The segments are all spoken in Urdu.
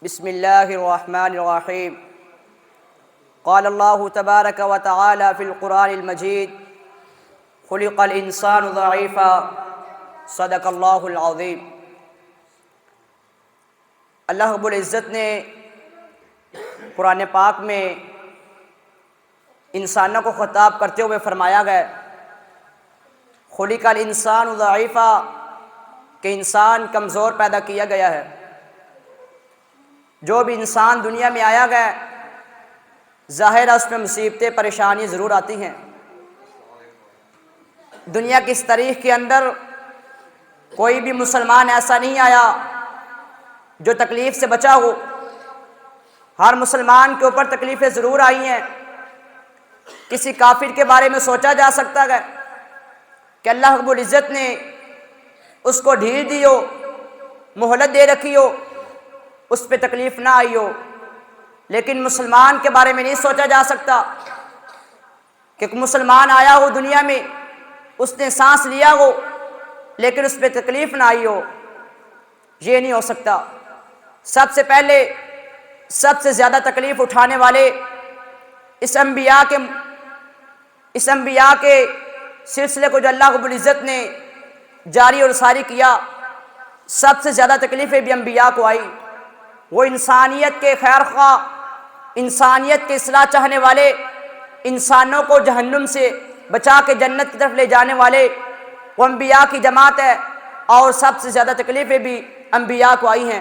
بسم اللہ الرحمن الرحیم قال اللہ تبارک و تعالی فی القرآن المجید خلق الانسان ضعیفا صدق اللہ العظیم۔ اللہ رب العزت نے قرآن پاک میں انسانوں کو خطاب کرتے ہوئے فرمایا گیا خلق الانسان ضعیفا کہ انسان کمزور پیدا کیا گیا ہے۔ جو بھی انسان دنیا میں آیا گیا ظاہر ہے اس میں مصیبتیں پریشانی ضرور آتی ہیں۔ دنیا کی اس تاریخ کے اندر کوئی بھی مسلمان ایسا نہیں آیا جو تکلیف سے بچا ہو۔ ہر مسلمان کے اوپر تکلیفیں ضرور آئی ہیں۔ کسی کافر کے بارے میں سوچا جا سکتا ہے کہ اللہ رب العزت نے اس کو ڈھیل دی ہو، مہلت دے رکھی ہو، اس پہ تکلیف نہ آئی ہو، لیکن مسلمان کے بارے میں نہیں سوچا جا سکتا کہ مسلمان آیا ہو دنیا میں، اس نے سانس لیا ہو لیکن اس پہ تکلیف نہ آئی ہو۔ یہ نہیں ہو سکتا۔ سب سے پہلے سب سے زیادہ تکلیف اٹھانے والے اس انبیاء کے سلسلے کو جو اللہ رب العزت نے جاری اور ساری کیا، سب سے زیادہ تکلیفیں بھی انبیاء کو آئی۔ وہ انسانیت کے خیر خواہ، انسانیت کے اصلاح چاہنے والے، انسانوں کو جہنم سے بچا کے جنت کی طرف لے جانے والے وہ انبیاء کی جماعت ہے، اور سب سے زیادہ تکلیفیں بھی انبیاء کو آئی ہیں۔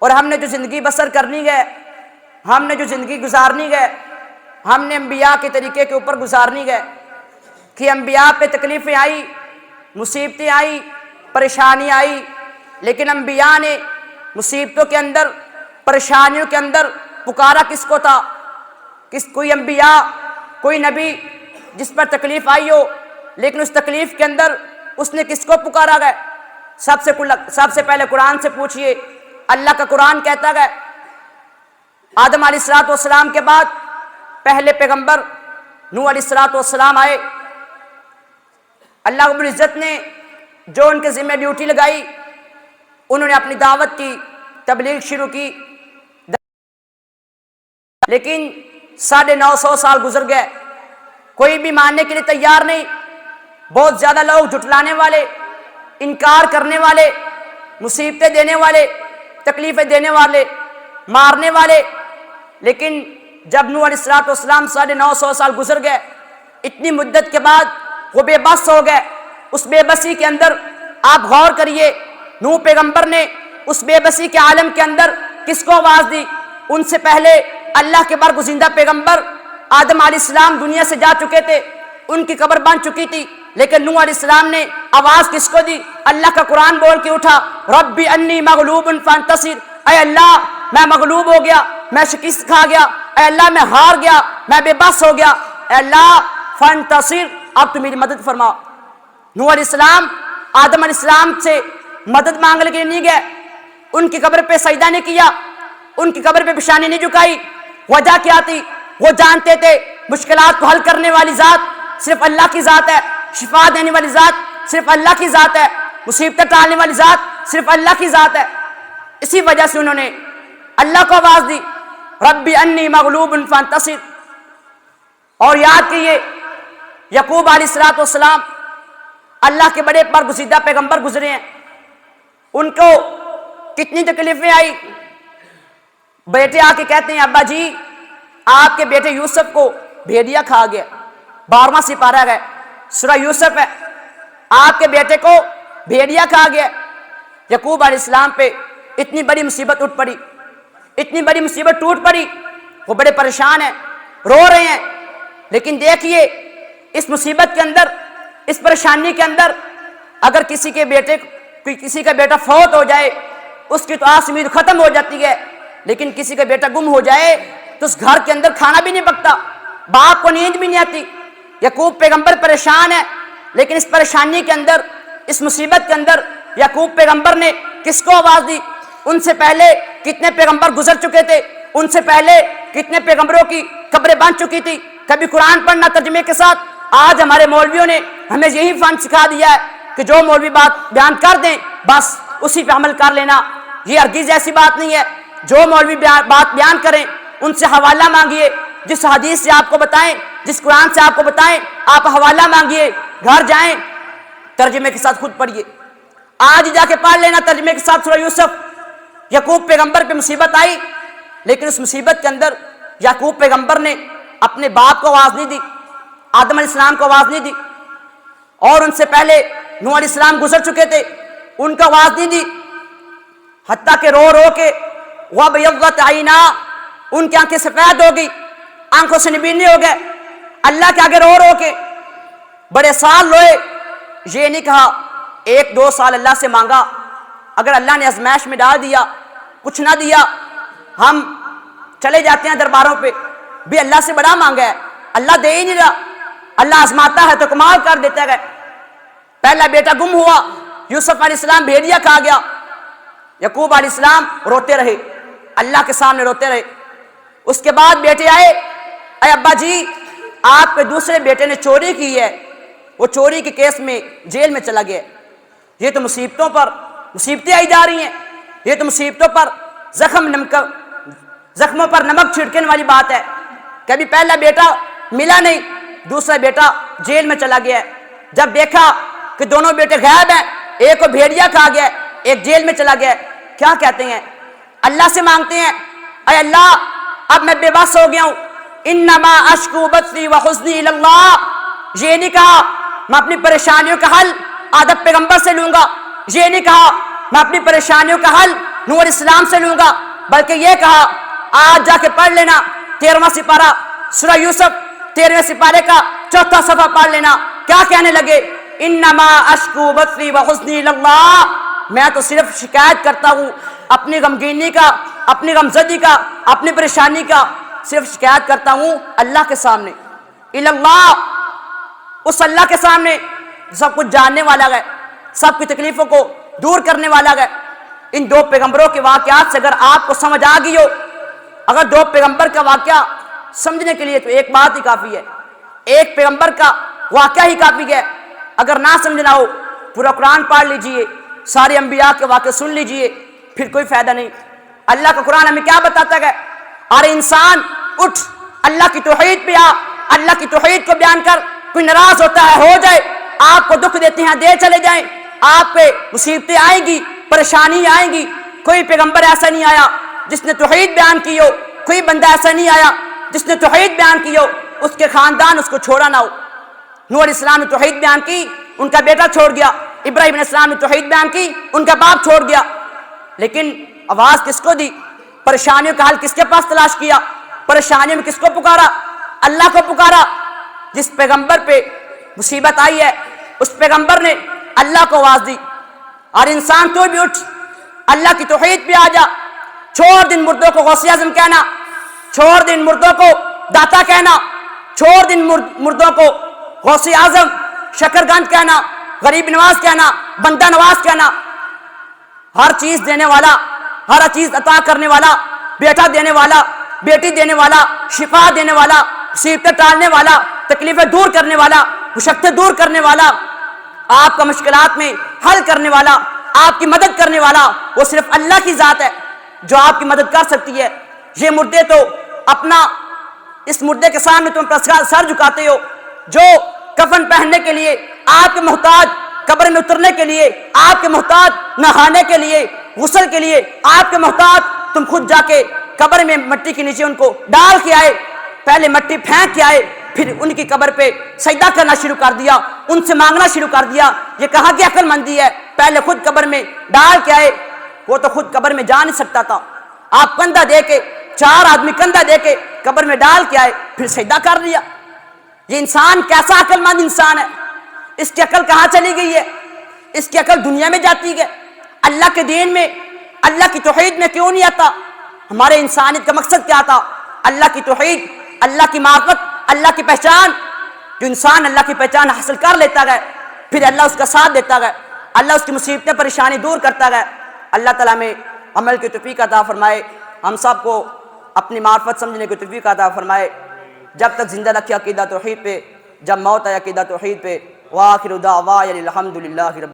اور ہم نے جو زندگی بسر کرنی ہے، ہم نے جو زندگی گزارنی ہے، ہم نے انبیاء کے طریقے کے اوپر گزارنی ہے کہ انبیاء پہ تکلیفیں آئی، مصیبتیں آئی، پریشانی آئی، لیکن انبیاء نے مصیبتوں کے اندر، پریشانیوں کے اندر پکارا کس کو تھا؟ کوئی انبیاء، کوئی نبی جس پر تکلیف آئی ہو لیکن اس تکلیف کے اندر اس نے کس کو پکارا گیا؟ سب سے پہلے قرآن سے پوچھئے۔ اللہ کا قرآن کہتا ہے آدم علیہ السلام کے بعد پہلے پیغمبر نوح علیہ السلام آئے۔ اللہ رب العزت نے جو ان کے ذمہ ڈیوٹی لگائی، انہوں نے اپنی دعوت کی، تبلیغ شروع کی، لیکن 950 سال گزر گئے، کوئی بھی ماننے کے لیے تیار نہیں۔ بہت زیادہ لوگ جھٹلانے والے، انکار کرنے والے، مصیبتیں دینے والے، تکلیفیں دینے والے، مارنے والے۔ لیکن جب نوح علیہ السلام 950 سال گزر گئے، اتنی مدت کے بعد وہ بے بس ہو گئے۔ اس بے بسی کے اندر آپ غور کریے، نوح پیغمبر نے اس بے بسی کے عالم کے اندر کس کو آواز دی؟ ان سے پہلے اللہ کے برگزیدہ پیغمبر آدم علیہ السلام دنیا سے جا چکے تھے، ان کی قبر بن چکی تھی، لیکن نوح علیہ السلام نے آواز کس کو دی؟ اللہ کا قرآن بول کے اٹھا، ربی انی مغلوب فانتصر، اے اللہ میں مغلوب ہو گیا، میں شکست کھا گیا، اے اللہ میں ہار گیا، میں بے بس ہو گیا، اے اللہ فانتصر اب تو میری مدد فرما۔ نوح علیہ السلام آدم علیہ السلام سے مدد مانگنے کے لیے نہیں گئے، ان کی قبر پہ سجدہ نہیں کیا، ان کی قبر پہ پیشانی نہیں جھکائی۔ وجہ کیا تھی؟ وہ جانتے تھے مشکلات کو حل کرنے والی ذات صرف اللہ کی ذات ہے، شفا دینے والی ذات صرف اللہ کی ذات ہے، مصیبتیں ٹالنے والی ذات صرف اللہ کی ذات ہے۔ اسی وجہ سے انہوں نے اللہ کو آواز دی، ربی انی مغلوب فانتصر۔ اور یاد کیے یعقوب علیہ السلام اللہ کے بڑے برگزیدہ پیغمبر گزرے ہیں، ان کو کتنی تکلیفیں آئی۔ بیٹے آ کے کہتے ہیں ابا جی آپ کے بیٹے یوسف کو بھیڑیا کھا گیا، 12واں سپارہ ہے، سورہ یوسف ہے، آپ کے بیٹے کو بھیڑیا کھا گیا۔ یعقوب علیہ السلام پہ اتنی بڑی مصیبت اٹھ پڑی، اتنی بڑی مصیبت ٹوٹ پڑی، وہ بڑے پریشان ہیں، رو رہے ہیں۔ لیکن دیکھیے اس مصیبت کے اندر، اس پریشانی کے اندر اگر کسی کا بیٹا فوت ہو جائے اس کی تو آس امید ختم ہو جاتی ہے، لیکن کسی کا بیٹا گم ہو جائے تو اس گھر کے اندر کھانا بھی نہیں پکتا، باپ کو نیند بھی نہیں آتی۔ یعقوب پیغمبر پریشان ہے، لیکن اس پریشانی کے اندر، اس مصیبت کے اندر یعقوب پیغمبر نے کس کو آواز دی؟ ان سے پہلے کتنے پیغمبر گزر چکے تھے، ان سے پہلے کتنے پیغمبروں کی قبریں بن چکی تھی۔ کبھی قرآن پڑھنا ترجمے کے ساتھ، آج ہمارے مولویوں نے ہمیں یہی فن سکھا دیا ہے کہ جو مولوی بات بیان کر دیں بس اسی پہ عمل کر لینا۔ یہ ہرگز ایسی بات نہیں ہے۔ جو مولوی بات بیان کریں ان سے حوالہ مانگیے، جس حدیث سے آپ کو بتائیں، جس قرآن سے آپ کو بتائیں، آپ حوالہ مانگیے، گھر جائیں ترجمے کے ساتھ خود پڑھیے، آج جا کے پڑھ لینا ترجمے کے ساتھ سورہ یوسف۔ یعقوب پیغمبر پہ مصیبت آئی، لیکن اس مصیبت کے اندر یعقوب پیغمبر نے اپنے باپ کو آواز نہیں دی، آدم علیہ السلام کو آواز نہیں دی، اور ان سے پہلے نوح علیہ السلام گزر چکے تھے، ان کو آواز نہیں دی، حتیٰ کہ رو رو کے وَبَيَضَّتْ عَيْنَاهُ، ان کی آنکھیں سفید ہو گئی، آنکھوں سے نبینے ہو گئے، اللہ کے آگے رو رو کے بڑے سال روئے۔ یہ نہیں کہا 1-2 سال اللہ سے مانگا، اگر اللہ نے آزمائش میں ڈال دیا کچھ نہ دیا ہم چلے جاتے ہیں درباروں پہ، بھی اللہ سے بڑا مانگا ہے، اللہ دے ہی نہیں رہا، اللہ آزماتا ہے تو کمال کر دیتا ہے۔ پہلا بیٹا گم ہوا، یوسف علیہ السلام بھیڑیا کھا گیا، یعقوب علیہ السلام روتے رہے، اللہ کے سامنے روتے رہے۔ اس کے بعد بیٹے آئے، اے ابا جی آپ کے دوسرے بیٹے نے چوری کی ہے، وہ چوری کے کیس میں جیل میں چلا گیا۔ یہ تو مصیبتوں پر مصیبتیں آئی جا رہی ہیں، یہ تو مصیبتوں پر زخموں پر نمک چھڑکنے والی بات ہے۔ کبھی پہلا بیٹا ملا نہیں، دوسرا بیٹا جیل میں چلا گیا ہے۔ جب دیکھا کہ دونوں بیٹے غائب ہیں، ایک کو بھیڑیا کھا گیا، ایک جیل میں چلا گیا، کیا کہتے ہیں؟ اللہ سے مانگتے ہیں، اے اللہ اب میں بے بس ہو گیا ہوں، انما اشکو بثی وحزنی الی اللہ۔ یہ نہیں کہا میں اپنی پریشانیوں کا حل آدم پیغمبر سے لوں گا، یہ نہیں کہا میں اپنی پریشانیوں کا حل نوح علیہ السلام سے لوں گا، بلکہ یہ کہا آج جا کے پڑھ لینا 13واں سپارہ سورہ یوسف، 13ویں سپارے کا 4تھا صفحہ پڑھ لینا۔ کیا کہنے لگے؟ انما اشکو بثی وحزنی الی اللہ، میں تو صرف شکایت کرتا ہوں اپنی غمگینی کا، اپنی غمزدی کا، اپنی پریشانی کا، صرف شکایت کرتا ہوں اللہ کے سامنے، الی اللہ، اس اللہ کے سامنے سب کچھ جاننے والا ہے، سب کی تکلیفوں کو دور کرنے والا ہے۔ ان 2 پیغمبروں کے واقعات سے اگر آپ کو سمجھ آ گئی ہو، اگر 2 پیغمبر کا واقعہ سمجھنے کے لیے تو ایک بات ہی کافی ہے، ایک پیغمبر کا واقعہ ہی کافی ہے۔ اگر نہ سمجھنا ہو پورا قرآن پڑھ لیجئے، سارے انبیاء کے واقعے سن لیجئے، پھر کوئی فائدہ نہیں۔ اللہ کا قرآن ہمیں کیا بتاتا ہے؟ ارے انسان اٹھ، اللہ کی توحید پہ آ، اللہ کی توحید کو بیان کر۔ کوئی ناراض ہوتا ہے ہو جائے، آپ کو دکھ دیتے ہیں دے چلے جائیں، آپ پہ مصیبتیں آئیں گی، پریشانی آئیں گی۔ کوئی پیغمبر ایسا نہیں آیا جس نے توحید بیان کی ہو، کوئی بندہ ایسا نہیں آیا جس نے توحید بیان کی ہو اس کے خاندان اس کو چھوڑا نہ ہو۔ نوح علیہ السلام نے توحید بیان کی، ان کا بیٹا چھوڑ گیا، ابراہیم علیہ السلام نے توحید بیان کی، ان کا باپ چھوڑ گیا، لیکن آواز کس کو دی؟ پریشانیوں کا حل کس کے پاس تلاش کیا؟ پریشانیوں میں کس کو پکارا؟ اللہ کو پکارا۔ جس پیغمبر پہ مصیبت آئی ہے اس پیغمبر نے اللہ کو آواز دی، اور انسان تو بھی اٹھ، اللہ کی توحید پہ آ جا، چھوڑ دن مردوں کو غوث اعظم کہنا، چھوڑ دن مردوں کو داتا کہنا، چھوڑ دن مردوں کو غوث اعظم، شکرگند کہنا، غریب نواز کہنا، بندہ نواز کہنا۔ ہر چیز دینے والا، ہر چیز عطا کرنے والا، بیٹا دینے والا، بیٹی دینے والا، شفا دینے والا، مصیبتیں ٹالنے والا، تکلیفیں دور کرنے والا، مشقتیں دور کرنے والا، آپ کا مشکلات میں حل کرنے والا، آپ کی مدد کرنے والا، وہ صرف اللہ کی ذات ہے جو آپ کی مدد کر سکتی ہے۔ یہ مردے تو اپنا، اس مردے کے سامنے تم اپنا سر جھکاتے ہو جو کفن پہننے کے لیے آپ کے محتاج، قبر میں اترنے کے لیے آپ کے محتاج، نہانے کے لیے، غسل کے لیے آپ کے محتاج، تم خود جا کے قبر میں مٹی کے نیچے ان کو ڈال کے آئے، پہلے مٹی پھینک کے آئے، پھر ان کی قبر پہ سجدہ کرنا شروع کر دیا، ان سے مانگنا شروع کر دیا۔ یہ کہاں کی عقل مندی ہے؟ پہلے خود قبر میں ڈال کے آئے، وہ تو خود قبر میں جا نہیں سکتا تھا، آپ کندھا دے کے، 4 آدمی کندھا دے کے قبر میں ڈال کے آئے، پھر سجدہ کر لیا۔ یہ انسان کیسا عقل مند انسان ہے؟ اس کی عقل کہاں چلی گئی ہے؟ اس کی عقل دنیا میں جاتی ہے، اللہ کے دین میں، اللہ کی توحید میں کیوں نہیں آتا؟ ہمارے انسانیت کا مقصد کیا تھا؟ اللہ کی توحید، اللہ کی معرفت، اللہ کی پہچان۔ جو انسان اللہ کی پہچان حاصل کر لیتا ہے پھر اللہ اس کا ساتھ دیتا ہے، اللہ اس کی مصیبتیں پریشانی دور کرتا ہے۔ اللہ تعالیٰ میں عمل کی توفیق عطا فرمائے، ہم سب کو اپنی معرفت سمجھنے کی توفیق عطا فرمائے، جب تک زندہ رکھے عقیدہ توحید پہ، جب موت آئے عقیدہ توحید پہ۔ وآخر دعوانا الحمد للہ رب